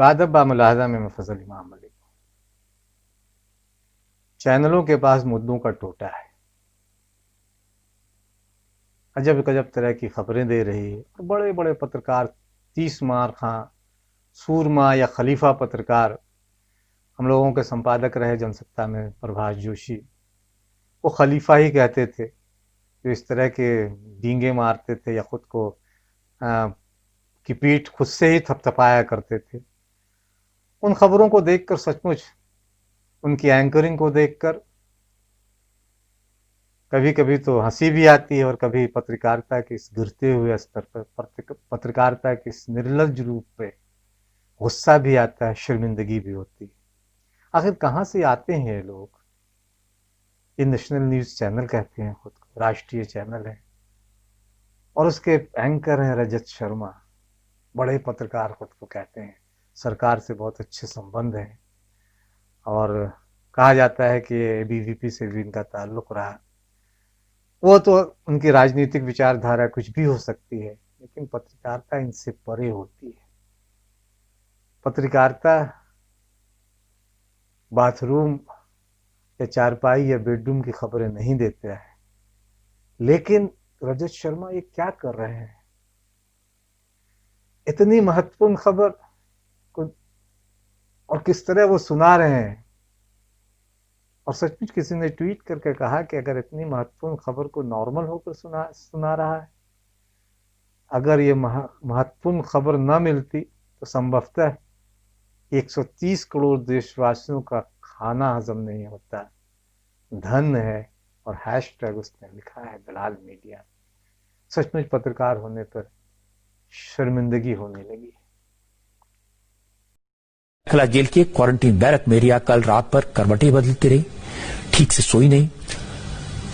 बादब बामुलाहजा में मैं फजल इमाम मलिक। चैनलों के पास मुद्दों का टोटा है, अजब गजब तरह की खबरें दे रही है। और बड़े बड़े पत्रकार, 30 मार खां, सूरमा या खलीफा पत्रकार, हम लोगों के संपादक रहे जनसत्ता में प्रभाष जोशी, वो खलीफा ही कहते थे, जो इस तरह के डींगे मारते थे या खुद को की पीठ खुद से ही थपथपाया करते थे। उन खबरों को देखकर सचमुच, उनकी एंकरिंग को देखकर कभी कभी तो हंसी भी आती है और कभी पत्रकारिता के इस गिरते हुए स्तर पर, पत्रकारिता के इस निर्लज रूप पे गुस्सा भी आता है, शर्मिंदगी भी होती है। आखिर कहाँ से आते हैं ये लोग? ये नेशनल न्यूज चैनल कहते हैं खुद को, राष्ट्रीय चैनल है, और उसके एंकर हैं रजत शर्मा, बड़े पत्रकार खुद को कहते हैं, सरकार से बहुत अच्छे संबंध हैं, और कहा जाता है कि एबीवीपी से भी इनका ताल्लुक रहा। वो तो उनकी राजनीतिक विचारधारा कुछ भी हो सकती है, लेकिन पत्रकारिता इनसे परे होती है। पत्रकारिता बाथरूम या चारपाई या बेडरूम की खबरें नहीं देता है। लेकिन रजत शर्मा ये क्या कर रहे हैं? इतनी महत्वपूर्ण खबर को और किस तरह वो सुना रहे हैं। और सचमुच किसी ने ट्वीट करके कहा कि अगर इतनी महत्वपूर्ण खबर को नॉर्मल होकर सुना रहा है, अगर ये महत्वपूर्ण खबर न मिलती तो संभवतः 130 करोड़ देशवासियों का खाना हजम नहीं होता। धन है, और हैशटैग उसने लिखा है दलाल मीडिया। सचमुच पत्रकार होने पर शर्मिंदगी होने लगी। मेखला जेल के क्वारंटीन बैरक में रिया कल रात भर करवटें बदलती रही, ठीक से सोई नहीं।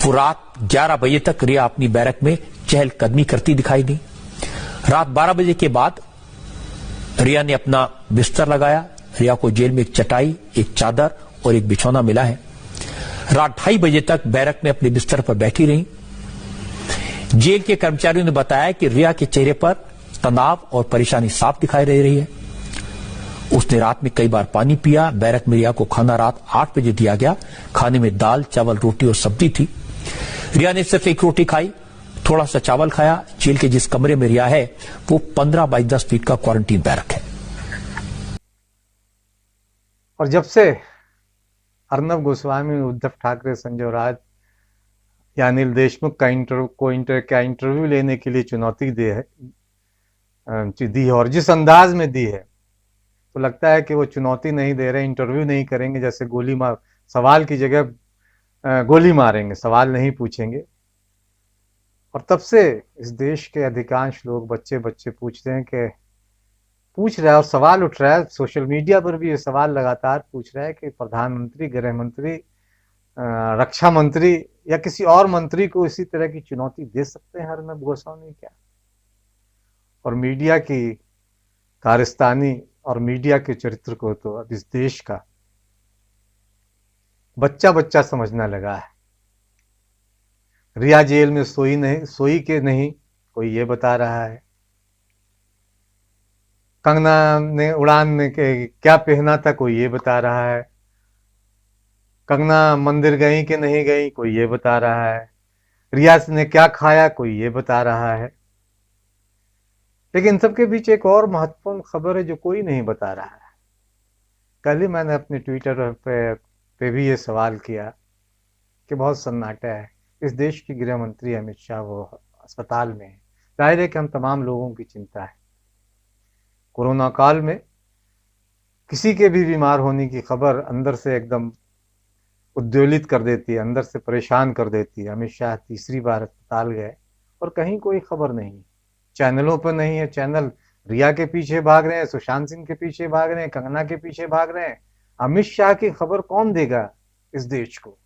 वो रात 11 बजे तक रिया अपनी बैरक में चहलकदमी करती दिखाई दी। रात 12 बजे के बाद रिया ने अपना बिस्तर लगाया। रिया को जेल में एक चटाई, एक चादर और एक बिछौना मिला है। रात 2:30 बजे तक बैरक में अपने बिस्तर पर बैठी रही। जेल के कर्मचारियों ने बताया कि रिया के चेहरे पर तनाव और परेशानी साफ दिखाई दे रही है। उसने रात में कई बार पानी पिया। बैरक में रिया को खाना रात 8 बजे दिया गया। खाने में दाल, चावल, रोटी और सब्जी थी। रिया ने सिर्फ एक रोटी खाई, थोड़ा सा चावल खाया। जेल के जिस कमरे में रिया है वो 15 बाई 10 फीट का क्वारंटीन बैरक है। और जब से अर्नब गोस्वामी, उद्धव ठाकरे, संजय राउत या अनिल देशमुख का इंटरव्यू लेने के लिए चुनौती दी है, और जिस अंदाज में दी है, तो लगता है कि वो चुनौती नहीं दे रहे, इंटरव्यू नहीं करेंगे, जैसे सवाल की जगह गोली मारेंगे, सवाल नहीं पूछेंगे। और तब से इस देश के अधिकांश लोग, बच्चे पूछ रहे हैं और सवाल उठ रहा है। सोशल मीडिया पर भी ये सवाल लगातार पूछ रहा है कि प्रधानमंत्री, गृह मंत्री, रक्षा मंत्री या किसी और मंत्री को इसी तरह की चुनौती दे सकते हैं अर्नब गोस्वामी क्या? और मीडिया की कारस्तानी और मीडिया के चरित्र को तो अब इस देश का बच्चा समझना लगा है। रिया जेल में सोई के नहीं, कोई ये बता रहा है। कंगना ने उड़ान के क्या पहना था, कोई ये बता रहा है। कंगना मंदिर गई कि नहीं गई, कोई ये बता रहा है। रिया ने क्या खाया, कोई ये बता रहा है। लेकिन इन सबके बीच एक और महत्वपूर्ण खबर है जो कोई नहीं बता रहा है। कल ही मैंने अपने ट्विटर पे भी ये सवाल किया कि बहुत सन्नाटा है। इस देश के गृह मंत्री अमित शाह वो अस्पताल में है। जाहिर है कि हम तमाम लोगों की चिंता है। कोरोना काल में किसी के भी बीमार होने की खबर अंदर से एकदम उद्वेलित कर देती है, अंदर से परेशान कर देती है। अमित शाह तीसरी बार अस्पताल गए और कहीं कोई खबर नहीं, चैनलों पर नहीं है। चैनल रिया के पीछे भाग रहे हैं, सुशांत सिंह के पीछे भाग रहे हैं, कंगना के पीछे भाग रहे हैं। अमित शाह की खबर कौन देगा इस देश को?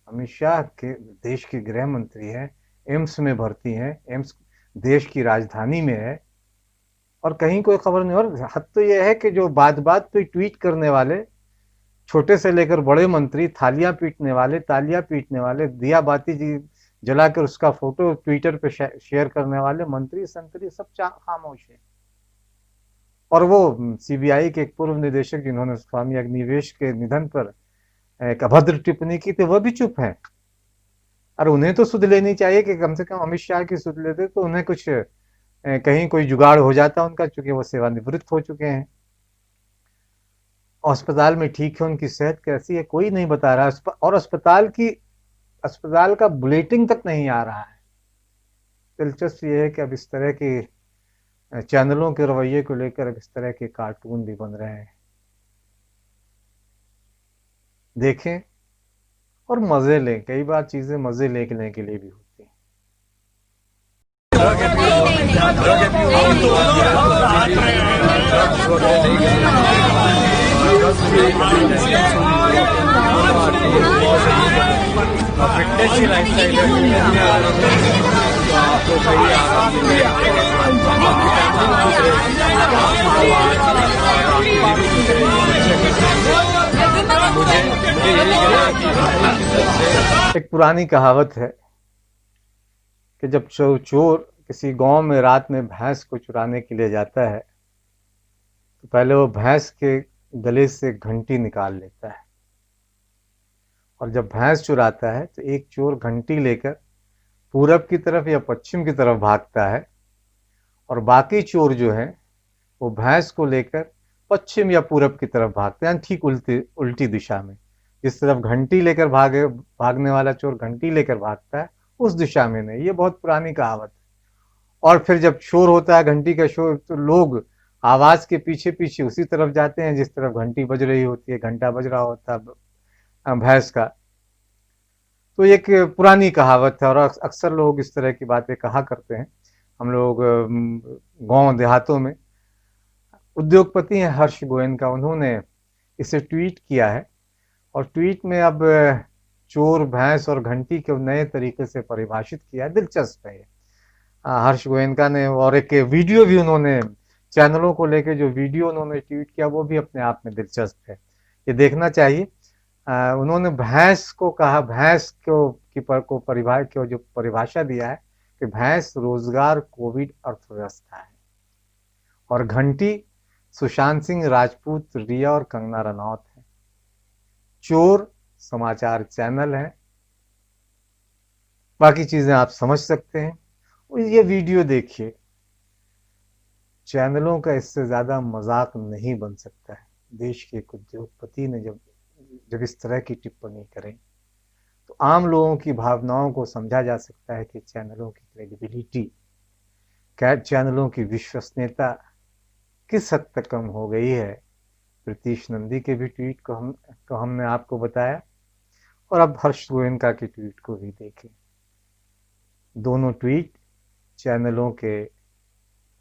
अमित शाह के देश के गृह मंत्री हैं, एम्स में भर्ती हैं, एम्स देश की राजधानी में है, और कहीं कोई खबर नहीं। और हद तो यह है कि जो बात पे ट्वीट करने वाले, छोटे से लेकर बड़े मंत्री, तालियां पीटने वाले, दिया बाती जी जलाकर उसका फोटो ट्विटर पे शेयर करने वाले मंत्री संतरी सब खामोश है। और वो सीबीआई के एक पूर्व निदेशक जिन्होंने स्वामी अग्निवेश के निधन पर एक अभद्र टिप्पणी की थी, वह भी चुप है। और उन्हें तो सुध लेनी चाहिए कि कम से कम अमित शाह की सुध लेते तो उन्हें कुछ कहीं कोई जुगाड़ हो जाता उनका, चूंकि वो सेवानिवृत्त हो चुके हैं। अस्पताल में ठीक है, उनकी सेहत कैसी है कोई नहीं बता रहा, और अस्पताल का बुलेटिन तक नहीं आ रहा है। दिलचस्प ये है कि अब इस तरह के चैनलों के रवैये को लेकर अब इस तरह के कार्टून भी बन रहे हैं। देखें और मजे लें, कई बार चीजें मजे लेने के लिए भी होती हैं। फिटनेस की लाइफस्टाइल आपको सही आराम एक पुरानी कहावत है कि जब चोर किसी गांव में रात में भैंस को चुराने के लिए जाता है तो पहले वो भैंस के गले से घंटी निकाल लेता है, और जब भैंस चुराता है तो एक चोर घंटी लेकर पूरब की तरफ या पश्चिम की तरफ भागता है, और बाकी चोर जो हैं वो भैंस को लेकर पश्चिम या पूरब की तरफ भागते हैं, ठीक उल्टी दिशा में। जिस तरफ घंटी लेकर भागने वाला चोर घंटी लेकर भागता है उस दिशा में नहीं। ये बहुत पुरानी कहावत है। और फिर जब शोर होता है, घंटी का शोर, तो लोग आवाज के पीछे पीछे उसी तरफ जाते हैं जिस तरफ घंटी बज रही होती है, घंटा बज रहा होता है भैंस का। तो एक पुरानी कहावत है और अक्सर लोग इस तरह की बातें कहा करते हैं। हम लोग गांव देहातों में, उद्योगपति हैं हर्ष गोयनका, उन्होंने इसे ट्वीट किया है, और ट्वीट में अब चोर, भैंस और घंटी को नए तरीके से परिभाषित किया है। दिलचस्प है ये हर्ष गोयनका ने, और एक वीडियो भी उन्होंने चैनलों को लेकर जो वीडियो उन्होंने ट्वीट किया वो भी अपने आप में दिलचस्प है, ये देखना चाहिए। उन्होंने भैंस को कहा, भैंस को जो परिभाषा दिया है कि भैंस रोजगार, कोविड, अर्थव्यवस्था है, और घंटी सुशांत सिंह राजपूत, रिया और कंगना रनौत है, चोर समाचार चैनल है। बाकी चीजें आप समझ सकते हैं। ये वीडियो देखिए, चैनलों का इससे ज्यादा मजाक नहीं बन सकता है। देश के एक उद्योगपति ने जब इस तरह की टिप्पणी करें तो आम लोगों की भावनाओं को समझा जा सकता है कि चैनलों की क्रेडिबिलिटी, चैनलों की विश्वसनीयता किस हद तक कम हो गई है। प्रीतीश नंदी के भी ट्वीट को हमने आपको बताया, और अब हर्ष गोयनका के ट्वीट को भी देखें। दोनों ट्वीट चैनलों के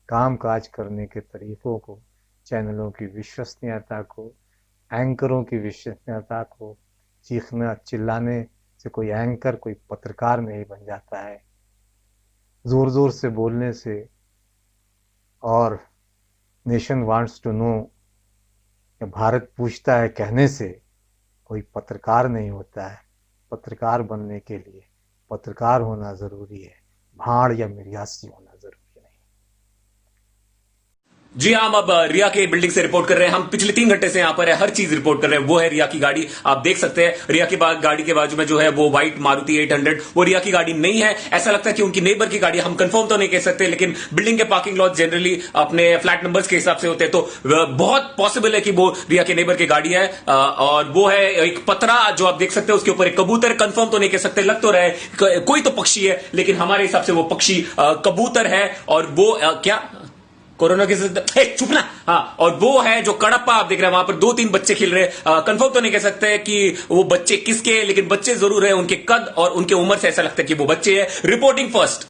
कामकाज करने के तरीकों को, चैनलों की विश्वसनीयता को, एंकरों की विश्वसनीयता को, चीखना चिल्लाने से कोई एंकर, कोई पत्रकार नहीं बन जाता है। जोर जोर से बोलने से और nation wants to know, Bharat पूछता है कहने से कोई पत्रकार नहीं होता है। पत्रकार बनने के लिए पत्रकार होना जरूरी है, भाड़ या मिर्यासी होना जरूरी नहीं। जी हाँ, हम अब रिया के बिल्डिंग से रिपोर्ट कर रहे हैं। हम पिछले 3 घंटे से यहां पर है, हर चीज रिपोर्ट कर रहे हैं। वो है रिया की गाड़ी, आप देख सकते हैं। रिया की गाड़ी के बाजू में जो है वो व्हाइट मारुति 800, वो रिया की गाड़ी नहीं है। ऐसा लगता है कि उनकी नेबर की गाड़ी, हम कंफर्म तो नहीं कह सकते, लेकिन बिल्डिंग के पार्किंग लॉट जनरली अपने फ्लैट नंबर्स के हिसाब से होते हैं, तो बहुत पॉसिबल है कि वो रिया के नेबर की गाड़ी है। और वो है एक पतरा जो आप देख सकते हैं, उसके ऊपर एक कबूतर, कंफर्म तो नहीं कह सकते, लग तो रहे कोई तो पक्षी है, लेकिन हमारे हिसाब से वो पक्षी कबूतर है। और वो क्या कोरोना के चुप ना, हाँ, और वो है जो कड़प्पा आप देख रहे हैं, वहां पर 2-3 बच्चे खेल रहे हैं। कंफर्म तो नहीं कह सकते कि वो बच्चे किसके, लेकिन बच्चे जरूर है। उनके कद और उनके उम्र से ऐसा लगता है कि वो बच्चे हैं। Reporting first.